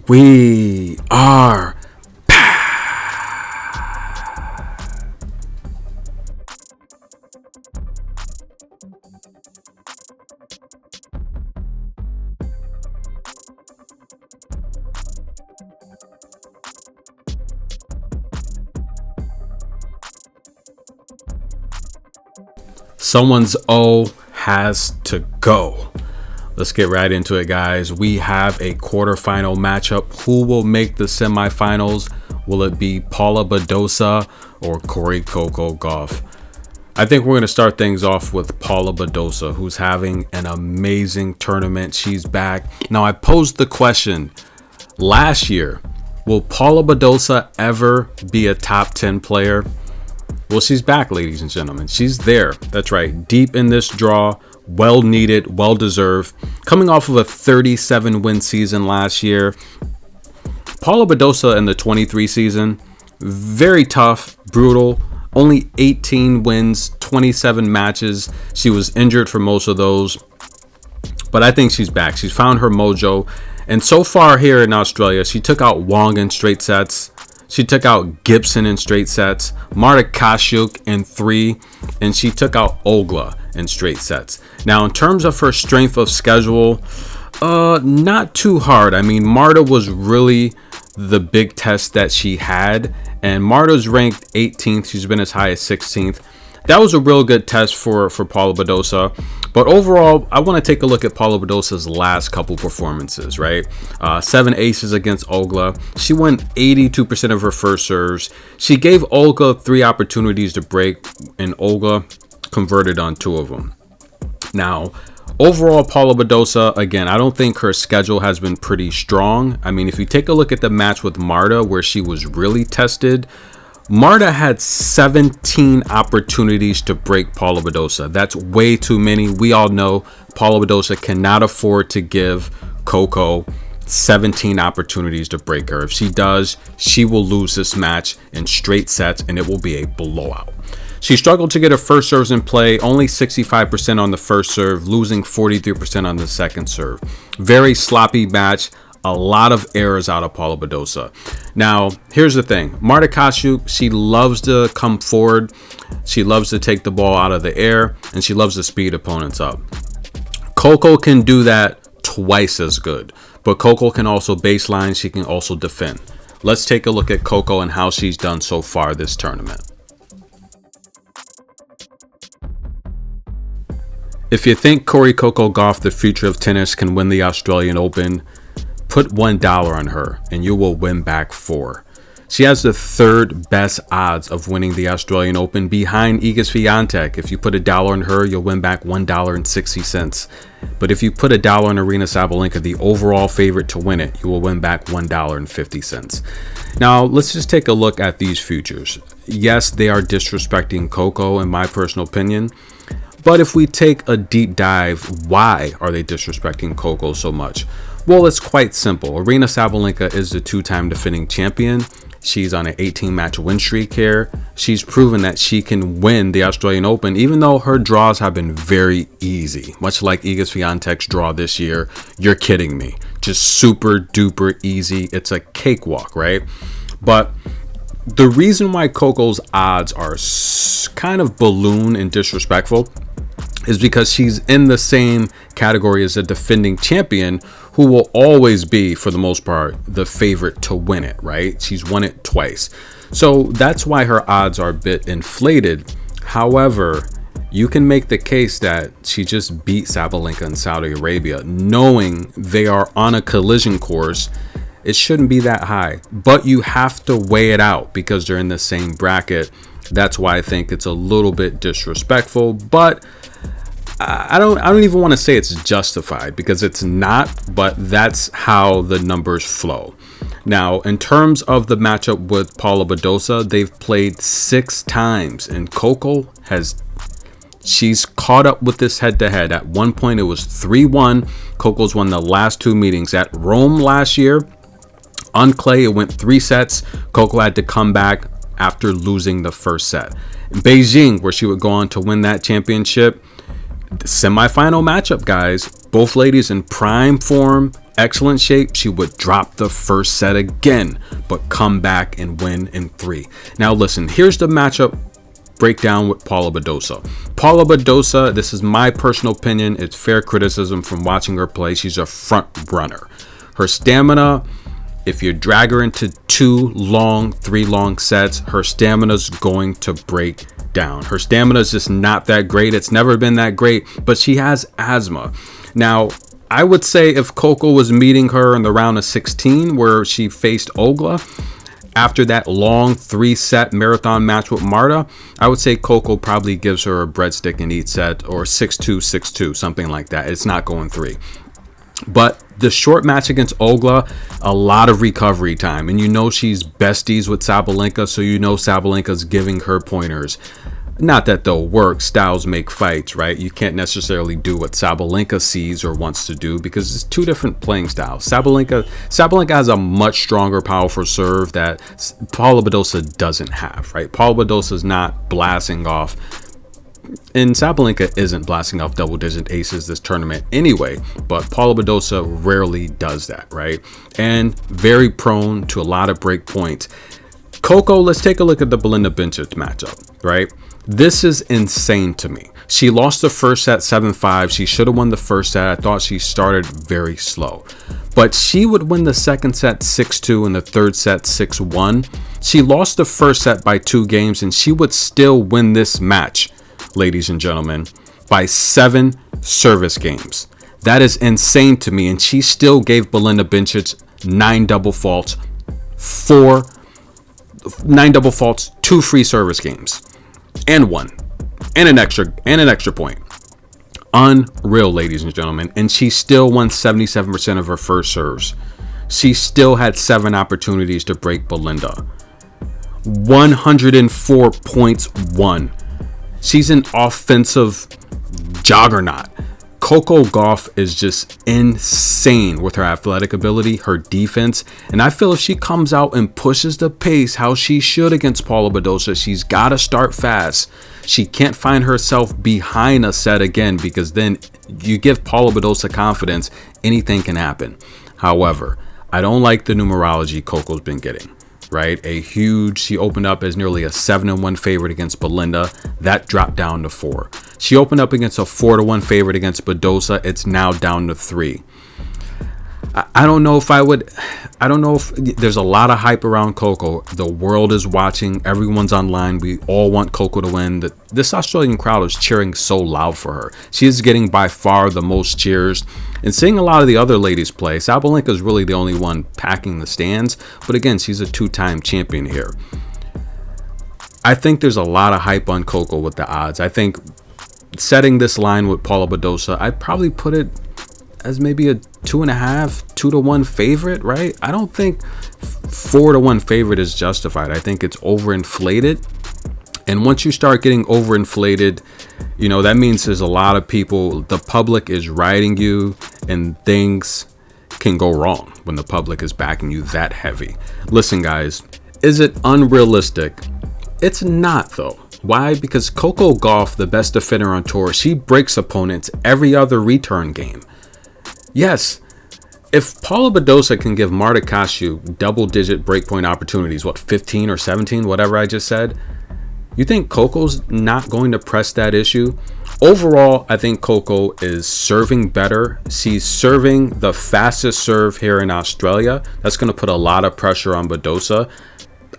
We are someone's O has to go. Let's get right into it, guys. We have a quarterfinal matchup. Who will make the semifinals? Will it be Paula Badosa or Coco Gauff? I think we're going to start things off with Paula Badosa, who's having an amazing tournament. She's back. Now, I posed the question last year, will Paula Badosa ever be a top 10 player? Well, she's back, ladies and gentlemen. She's there. That's right. Deep in this draw. Well needed, well deserved. Coming off of a 37 win season last year. Paula Badosa in the 23 season, very tough, brutal. Only 18 wins, 27 matches. She was injured for most of those. But I think she's back. She's found her mojo. And so far here in Australia, she took out Wong in straight sets. She took out Gibson in straight sets, Marta Kashuk in 3, and she took out Ogla in straight sets. Now, in terms of her strength of schedule, not too hard. I mean, Marta was really the big test that she had, and Marta's ranked 18th. She's been as high as 16th. That was a real good test for Paula Badosa. But overall, I want to take a look at Paula Badosa's last couple performances, right? 7 aces against Ogla. She won 82% of her first serves. She gave Ogla 3 opportunities to break, and Ogla converted on 2 of them. Now, overall, Paula Badosa, again, I don't think her schedule has been pretty strong. I mean, if you take a look at the match with Marta, where she was really tested, Marta had 17 opportunities to break Paula Badosa. That's way too many. We all know Paula Badosa cannot afford to give Coco 17 opportunities to break her. If she does, she will lose this match in straight sets, and it will be a blowout. She struggled to get her first serves in play, only 65% on the first serve, losing 43% on the second serve. Very sloppy match. A lot of errors out of Paula Badosa. Now, here's the thing. Marta Kashuk, she loves to come forward. She loves to take the ball out of the air, and she loves to speed opponents up. Coco can do that twice as good, but Coco can also baseline. She can also defend. Let's take a look at Coco and how she's done so far this tournament. If you think Coco Gauff, the future of tennis, can win the Australian Open, put $1 on her and you will win back 4. She has the 3rd best odds of winning the Australian Open behind Iga Swiatek. If you put $1 on her, you'll win back $1.60. But if you put $1 on Aryna Sabalenka, the overall favorite to win it, you will win back $1.50. Now, let's just take a look at these futures. Yes, they are disrespecting Coco, in my personal opinion. But if we take a deep dive, why are they disrespecting Coco so much? Well, it's quite simple. Aryna Sabalenka is the 2-time defending champion. She's on an 18-match win streak here. She's proven that she can win the Australian Open, even though her draws have been very easy. Much like Iga Swiatek's draw this year. You're kidding me. Just super duper easy. It's a cakewalk, right? But the reason why Coco's odds are kind of balloon and disrespectful is because she's in the same category as a defending champion, who will always be, for the most part, the favorite to win it, right? She's won it twice. So that's why her odds are a bit inflated. However, you can make the case that she just beat Sabalenka in Saudi Arabia, knowing they are on a collision course. It shouldn't be that high, but you have to weigh it out because they're in the same bracket. That's why I think it's a little bit disrespectful, but I don't even want to say it's justified, because it's not, but that's how the numbers flow. Now, in terms of the matchup with Paula Badosa, they've played 6 times, and Coco she's caught up with this head-to-head. At one point, it was 3-1. Coco's won the last 2 meetings. At Rome last year, on clay, it went 3 sets. Coco had to come back after losing the first set. In Beijing, where she would go on to win that championship, the semifinal matchup, guys. Both ladies in prime form, excellent shape, she would drop the first set again, but come back and win in 3. Now listen, here's the matchup breakdown with Paula Badosa. Paula Badosa, this is my personal opinion, it's fair criticism from watching her play. She's a front runner. Her stamina, if you drag her into 2 long, 3 long sets, her stamina's going to break down. Her stamina is just not that great. It's never been that great, but she has asthma. Now, I would say if Coco was meeting her in the round of 16 where she faced Ogla, after that long 3-set marathon match with Marta, I would say Coco probably gives her a breadstick in each set, or 6-2, 6-2, something like that. It's not going 3. But the short match against Ogla, a lot of recovery time. And you know she's besties with Sabalenka, so you know Sabalenka's giving her pointers. Not that they'll work, styles make fights, right? You can't necessarily do what Sabalenka sees or wants to do because it's 2 different playing styles. Sabalenka has a much stronger, powerful serve that Paula Badosa doesn't have, right? Paula Badosa's not blasting off, and Sabalenka isn't blasting off double-digit aces this tournament anyway, but Paula Badosa rarely does that, right? And very prone to a lot of break points. Coco, let's take a look at the Belinda Bencic matchup, right? This is insane to me. She lost the first set 7-5. She should have won the first set. I thought she started very slow. But she would win the second set 6-2 and the third set 6-1. She lost the first set by 2 games, and she would still win this match, ladies and gentlemen, by 7 service games. That is insane to me. And she still gave Belinda Bencic 9 double faults, 2 free service games, and 1, and an extra point. Unreal, ladies and gentlemen. And she still won 77% of her first serves. She still had 7 opportunities to break Belinda. 104 points won. She's an offensive juggernaut. Coco Gauff is just insane with her athletic ability, her defense, and I feel if she comes out and pushes the pace how she should against Paula Badosa, she's got to start fast. She can't find herself behind a set again, because then you give Paula Badosa confidence, anything can happen. However, I don't like the numerology Coco's been getting. Right, she opened up as nearly a 7-1 favorite against Belinda. That dropped down to 4. She opened up against a 4-1 favorite against Badosa. It's now down to 3. I don't know if there's a lot of hype around Coco. The world is watching. Everyone's online. We all want Coco to win. This Australian crowd is cheering so loud for her. She is getting by far the most cheers. And seeing a lot of the other ladies play, Sabalenka is really the only one packing the stands. But again, she's a 2-time champion here. I think there's a lot of hype on Coco with the odds. I think setting this line with Paula Badosa, I'd probably put it as maybe a 2.5-2-1 favorite, right? I don't think 4-1 favorite is justified. I think it's overinflated. And once you start getting overinflated, that means there's a lot of people, the public is riding you, and things can go wrong when the public is backing you that heavy. Listen, guys, is it unrealistic? It's not, though. Why? Because Coco Gauff, the best defender on tour, she breaks opponents every other return game. Yes, if Paula Badosa can give Marta Kashu double-digit breakpoint opportunities, 15 or 17, whatever I just said, you think Coco's not going to press that issue? Overall, I think Coco is serving better. She's serving the fastest serve here in Australia. That's going to put a lot of pressure on Badosa.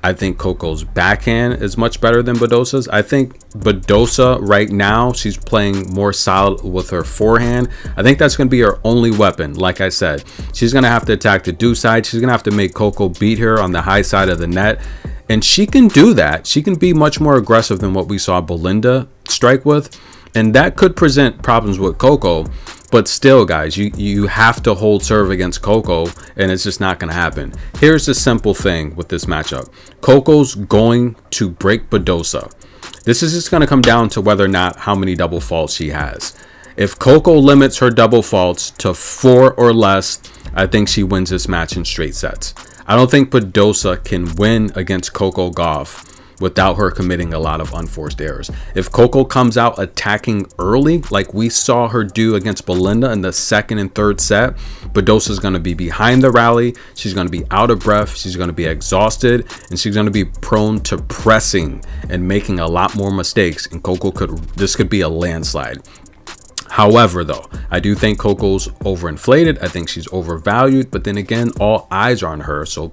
I think Coco's backhand is much better than Badosa's. I think Badosa right now, she's playing more solid with her forehand. I think that's going to be her only weapon. Like I said, she's going to have to attack the do side. She's going to have to make Coco beat her on the high side of the net. And she can do that. She can be much more aggressive than what we saw Belinda strike with. And that could present problems with Coco. But still, guys, you have to hold serve against Coco, and it's just not going to happen. Here's the simple thing with this matchup. Coco's going to break Badosa. This is just going to come down to whether or not how many double faults she has. If Coco limits her double faults to 4 or less, I think she wins this match in straight sets. I don't think Badosa can win against Coco Gauff without her committing a lot of unforced errors. If Coco comes out attacking early, like we saw her do against Belinda in the second and third set, Badosa is going to be behind the rally. She's going to be out of breath. She's going to be exhausted, and she's going to be prone to pressing and making a lot more mistakes. And this could be a landslide. However, though, I do think Coco's overinflated. I think she's overvalued. But then again, all eyes are on her. So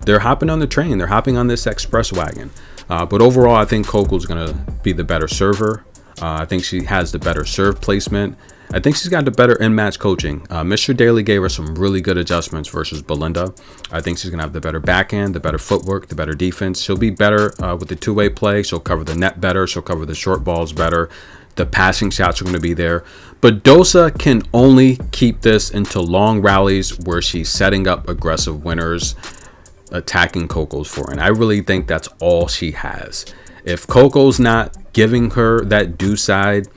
they're hopping on the train. They're hopping on this express wagon. But overall, I think Coco's going to be the better server. I think she has the better serve placement. I think she's got the better in-match coaching. Mr. Daly gave her some really good adjustments versus Belinda. I think she's going to have the better backhand, the better footwork, the better defense. She'll be better with the two-way play. She'll cover the net better. She'll cover the short balls better. The passing shots are going to be there. But Badosa can only keep this into long rallies where she's setting up aggressive winners, attacking Coco's forehand. I really think that's all she has. If Coco's not giving her that deuce side,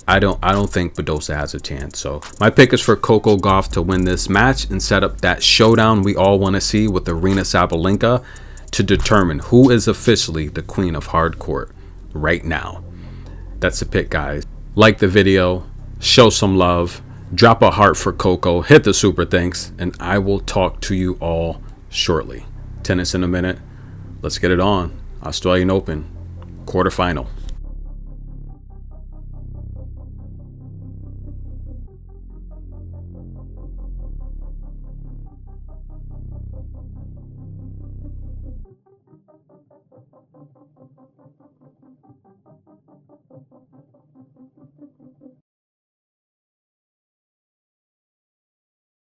I don't think Badosa has a chance. So my pick is for Coco Gauff to win this match and set up that showdown we all want to see with Aryna Sabalenka to determine who is officially the queen of hard court right now. That's the pick, guys. Like the video, show some love, drop a heart for Coco, hit the super thanks, and I will talk to you all shortly. Tennis in a minute. Let's get it on. Australian Open quarterfinal.